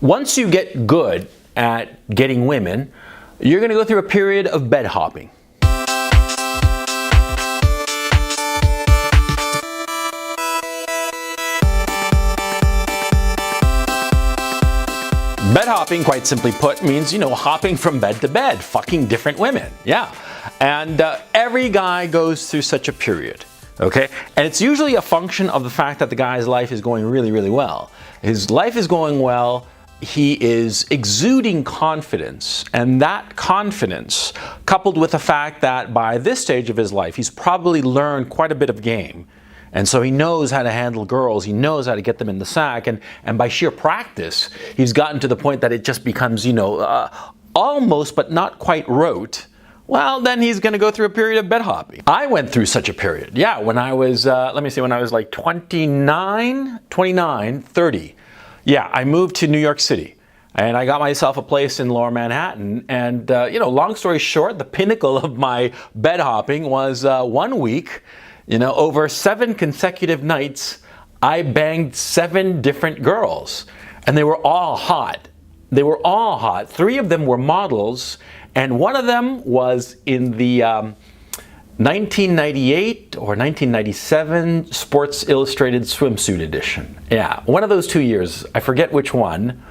Once you get good at getting women, you're going to go through a period of bed hopping. Bed hopping, quite simply put, means, hopping from bed to bed, fucking different women. Yeah. And every guy goes through such a period. Okay? And it's usually a function of the fact that the guy's life is going really, really well. His life is going well. He is exuding confidence, and that confidence, coupled with the fact that by this stage of his life, he's probably learned quite a bit of game. And so he knows how to handle girls, he knows how to get them in the sack, and by sheer practice, he's gotten to the point that it just becomes, almost but not quite rote. Well, then he's going to go through a period of bed hopping. I went through such a period. Yeah, when I was, when I was like 29, 30. Yeah, I moved to New York City, and I got myself a place in Lower Manhattan. And, long story short, the pinnacle of my bed hopping was 1 week, over 7 consecutive nights, I banged 7 different girls, and they were all hot. They were all hot. 3 of them were models, and one of them was in the 1998 or 1997 Sports Illustrated swimsuit edition. Yeah, one of those 2 years. I forget which one,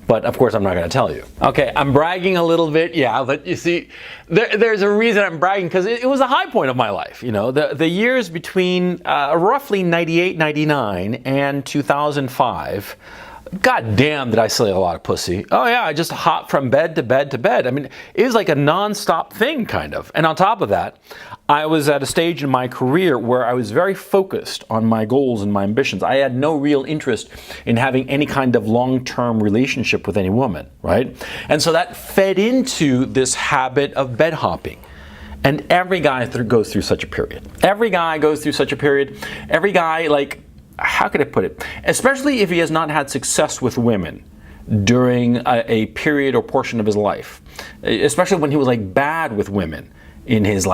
but of course I'm not going to tell you. Okay, I'm bragging a little bit, yeah, but you see, there's a reason I'm bragging, because it was a high point of my life. The years between roughly 98, 99 and 2005, God damn, did I slay a lot of pussy. Oh yeah, I just hopped from bed to bed to bed. I mean, it was like a non-stop thing, kind of. And on top of that, I was at a stage in my career where I was very focused on my goals and my ambitions. I had no real interest in having any kind of long-term relationship with any woman, right? And so that fed into this habit of bed hopping. And every guy goes through such a period. Every guy goes through such a period. Every guy, how could I put it? Especially if he has not had success with women during a period or portion of his life. Especially when he was bad with women in his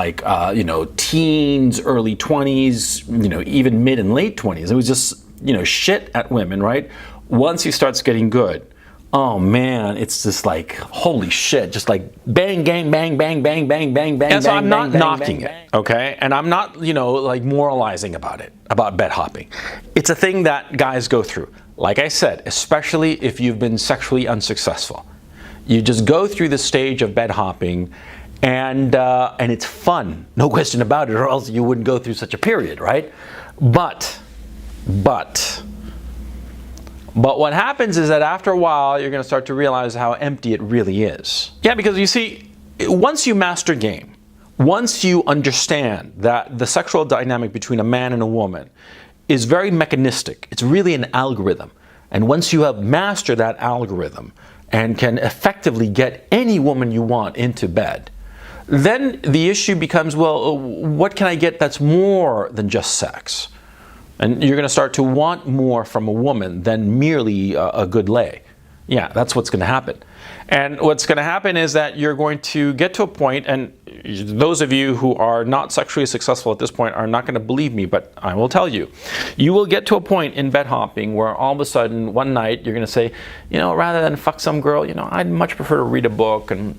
teens, early 20s, even mid and late 20s. It was just, shit at women, right? Once he starts getting good, oh man, it's just holy shit, just bang, gang, bang, bang, bang, bang, bang, bang. And so I'm not knocking it, okay? And I'm not, moralizing about it, about bed hopping. It's a thing that guys go through. Like I said, especially if you've been sexually unsuccessful. You just go through the stage of bed hopping, and it's fun, no question about it, or else you wouldn't go through such a period, right? But what happens is that after a while, you're going to start to realize how empty it really is. Yeah, because you see, once you master game, once you understand that the sexual dynamic between a man and a woman is very mechanistic, it's really an algorithm. And once you have mastered that algorithm and can effectively get any woman you want into bed, then the issue becomes, well, what can I get that's more than just sex? And you're going to start to want more from a woman than merely a good lay. Yeah, that's what's going to happen. And what's going to happen is that you're going to get to a point, and those of you who are not sexually successful at this point are not going to believe me, but I will tell you. You will get to a point in bed hopping where all of a sudden, one night, you're going to say, rather than fuck some girl, I'd much prefer to read a book and,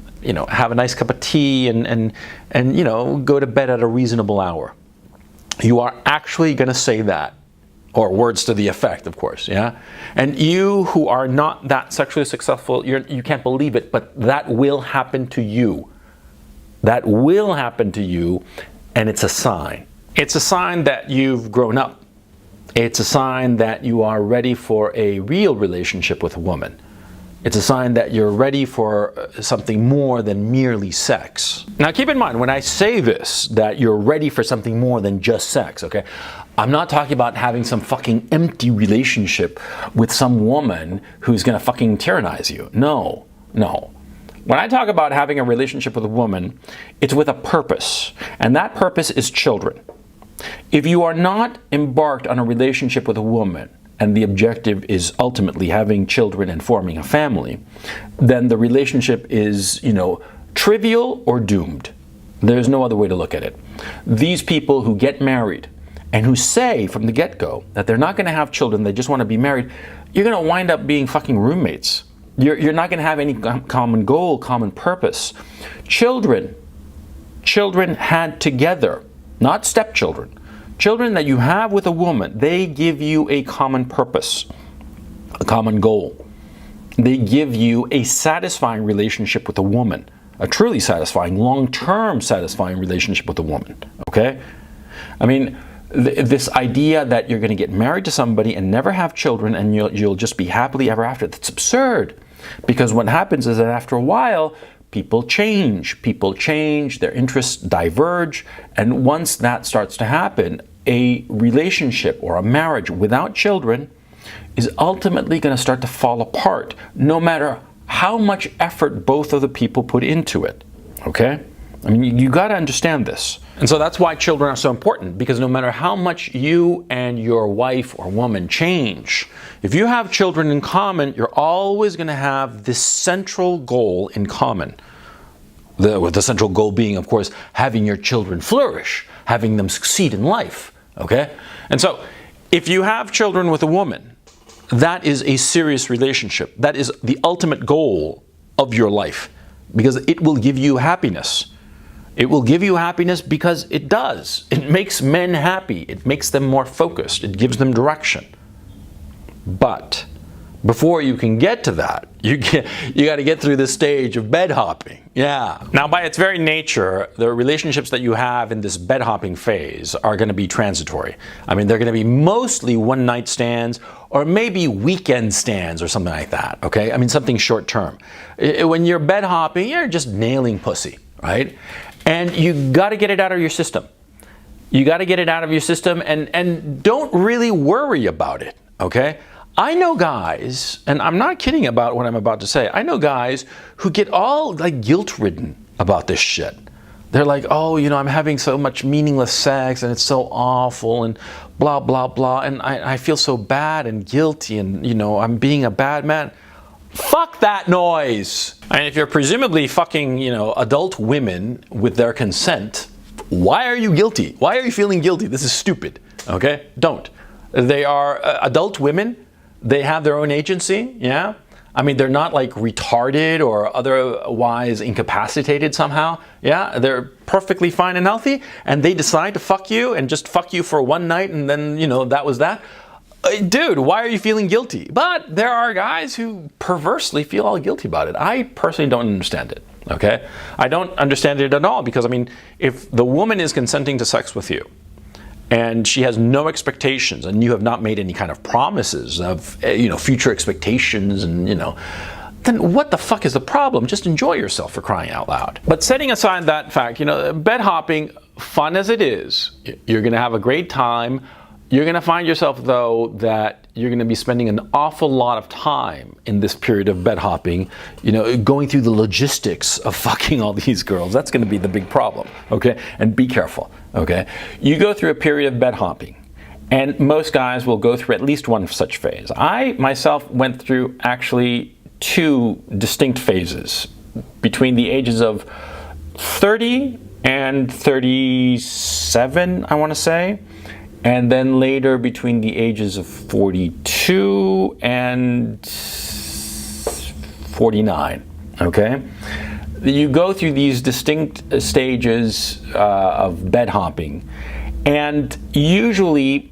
have a nice cup of tea and go to bed at a reasonable hour. You are actually going to say that, or words to the effect, of course, yeah? And you who are not that sexually successful, you can't believe it, but that will happen to you. That will happen to you, and it's a sign. It's a sign that you've grown up. It's a sign that you are ready for a real relationship with a woman. It's a sign that you're ready for something more than merely sex. Now keep in mind, when I say this, that you're ready for something more than just sex, okay? I'm not talking about having some fucking empty relationship with some woman who's gonna fucking tyrannize you. No. When I talk about having a relationship with a woman, it's with a purpose, and that purpose is children. If you are not embarked on a relationship with a woman, and the objective is ultimately having children and forming a family, then the relationship is, trivial or doomed. There's no other way to look at it. These people who get married and who say from the get-go that they're not going to have children, they just want to be married, you're going to wind up being fucking roommates. You're not going to have any common goal, common purpose. Children had together, not stepchildren. Children that you have with a woman, they give you a common purpose, a common goal. They give you a satisfying relationship with a woman, a truly satisfying, long-term satisfying relationship with a woman, okay? I mean, this idea that you're going to get married to somebody and never have children and you'll just be happily ever after, that's absurd. Because what happens is that after a while, people change, their interests diverge, and once that starts to happen, a relationship or a marriage without children is ultimately going to start to fall apart, no matter how much effort both of the people put into it, okay? I mean, you got to understand this. And so that's why children are so important, because no matter how much you and your wife or woman change, if you have children in common, you're always going to have this central goal in common. The central goal being, of course, having your children flourish, having them succeed in life, okay? And so if you have children with a woman, that is a serious relationship. That is the ultimate goal of your life, because it will give you happiness. It will give you happiness because it does. It makes men happy. It makes them more focused. It gives them direction. But before you can get to that, you got to get through this stage of bed hopping. Yeah. Now, by its very nature, the relationships that you have in this bed hopping phase are going to be transitory. I mean, they're going to be mostly one-night stands or maybe weekend stands or something like that, okay? I mean, something short-term. When you're bed hopping, you're just nailing pussy, right? And you got to get it out of your system. You got to get it out of your system and don't really worry about it, okay? I know guys, and I'm not kidding about what I'm about to say, I know guys who get all like guilt-ridden about this shit. They're like, oh, you know, I'm having so much meaningless sex and it's so awful and blah, blah, blah, and I feel so bad and guilty and, you know, I'm being a bad man. Fuck that noise. I mean, if you're presumably fucking, you know, adult women with their consent, why are you guilty? Why are you feeling guilty? This is stupid, okay? Don't. They are adult women. They have their own agency, yeah? I mean, they're not like retarded or otherwise incapacitated somehow, yeah? They're perfectly fine and healthy, and they decide to fuck you and just fuck you for one night and then, you know, that was that. Dude, why are you feeling guilty? But there are guys who perversely feel all guilty about it. I personally don't understand it, okay? I don't understand it at all because, I mean, if the woman is consenting to sex with you, and she has no expectations, and you have not made any kind of promises of, you know, future expectations, and, you know, then what the fuck is the problem? Just enjoy yourself, for crying out loud. But setting aside that fact, you know, bed hopping, fun as it is, you're gonna have a great time. You're gonna find yourself, though, that you're gonna be spending an awful lot of time in this period of bed hopping, you know, going through the logistics of fucking all these girls. That's gonna be the big problem, okay? And be careful, okay? You go through a period of bed hopping, and most guys will go through at least one such phase. I, myself, went through actually two distinct phases between the ages of 30 and 37, I wanna say. And then later between the ages of 42 and 49, okay? You go through these distinct stages of bed hopping, and usually,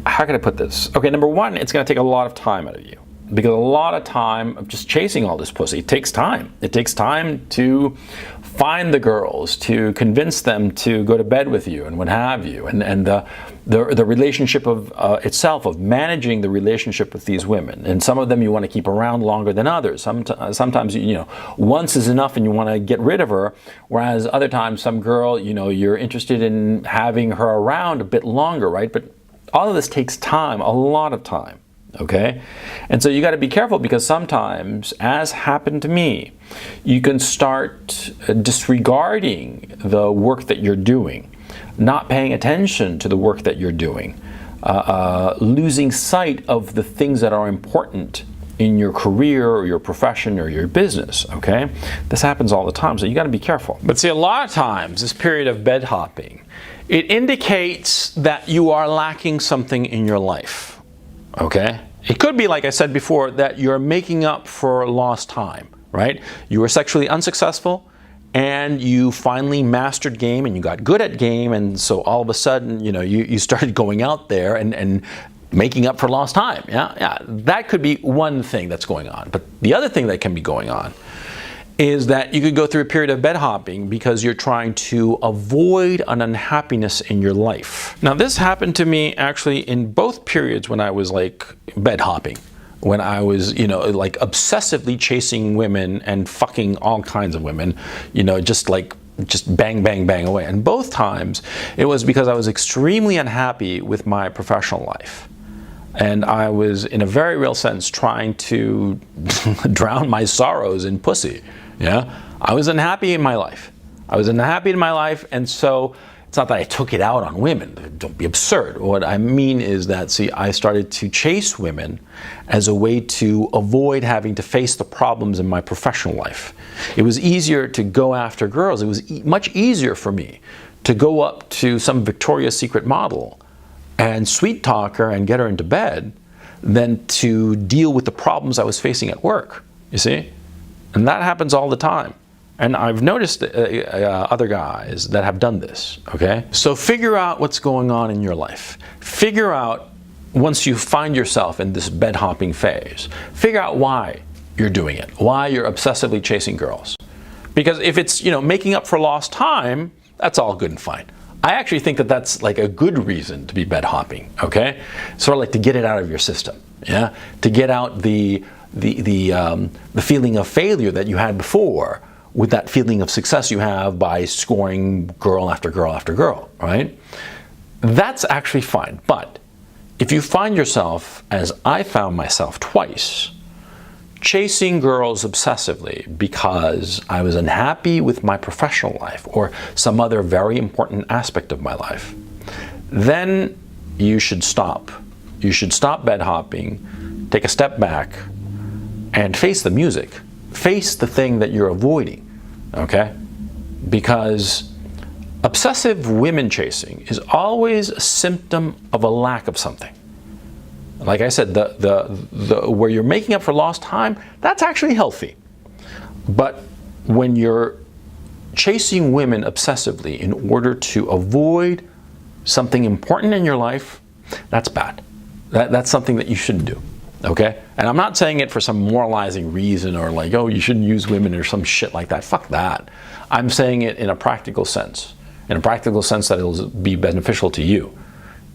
how can I put this? Okay, number one, it's gonna take a lot of time out of you, because a lot of time of just chasing all this pussy, it takes time. It takes time to find the girls, to convince them to go to bed with you and what have you, and the relationship of itself, of managing the relationship with these women. And some of them you want to keep around longer than others. Sometimes, you know, once is enough and you want to get rid of her, whereas other times some girl, you know, you're interested in having her around a bit longer, right? But all of this takes time, a lot of time. Okay? And so you got to be careful, because sometimes, as happened to me, you can start disregarding the work that you're doing, not paying attention to the work that you're doing, losing sight of the things that are important in your career or your profession or your business, okay? This happens all the time, so you got to be careful. But see, a lot of times, this period of bed hopping, it indicates that you are lacking something in your life. Okay? It could be, like I said before, that you're making up for lost time, right? You were sexually unsuccessful and you finally mastered game and you got good at game, and so all of a sudden, you started going out there and making up for lost time. Yeah, that could be one thing that's going on. But the other thing that can be going on is that you could go through a period of bed hopping because you're trying to avoid an unhappiness in your life. Now, this happened to me actually in both periods when I was like bed hopping, when I was, like obsessively chasing women and fucking all kinds of women, just bang, bang, bang away. And both times it was because I was extremely unhappy with my professional life. And I was, in a very real sense, trying to drown my sorrows in pussy. Yeah, I was unhappy in my life. And so it's not that I took it out on women. Don't be absurd. What I mean is that, see, I started to chase women as a way to avoid having to face the problems in my professional life. It was easier to go after girls. It was much easier for me to go up to some Victoria's Secret model and sweet talk her and get her into bed than to deal with the problems I was facing at work, you see? And that happens all the time. And I've noticed other guys that have done this, okay? So figure out what's going on in your life. Figure out, once you find yourself in this bed hopping phase, figure out why you're doing it, why you're obsessively chasing girls. Because if it's, making up for lost time, that's all good and fine. I actually think that that's like a good reason to be bed hopping, okay? Sort of like to get it out of your system, yeah? To get out the feeling of failure that you had before with that feeling of success you have by scoring girl after girl after girl, right? That's actually fine. But if you find yourself, as I found myself twice, chasing girls obsessively because I was unhappy with my professional life or some other very important aspect of my life, then you should stop. You should stop bed hopping, take a step back, and face the music. Face the thing that you're avoiding, okay? Because obsessive women chasing is always a symptom of a lack of something. Like I said, where you're making up for lost time, that's actually healthy. But when you're chasing women obsessively in order to avoid something important in your life, that's bad. That's something that you shouldn't do. Okay? And I'm not saying it for some moralizing reason or like, oh, you shouldn't use women or some shit like that. Fuck that. I'm saying it in a practical sense. In a practical sense that it'll be beneficial to you.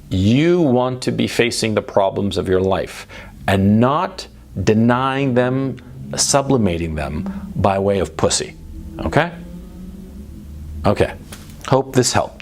You want to be facing the problems of your life and not denying them, sublimating them by way of pussy. Okay? Okay. Hope this helped.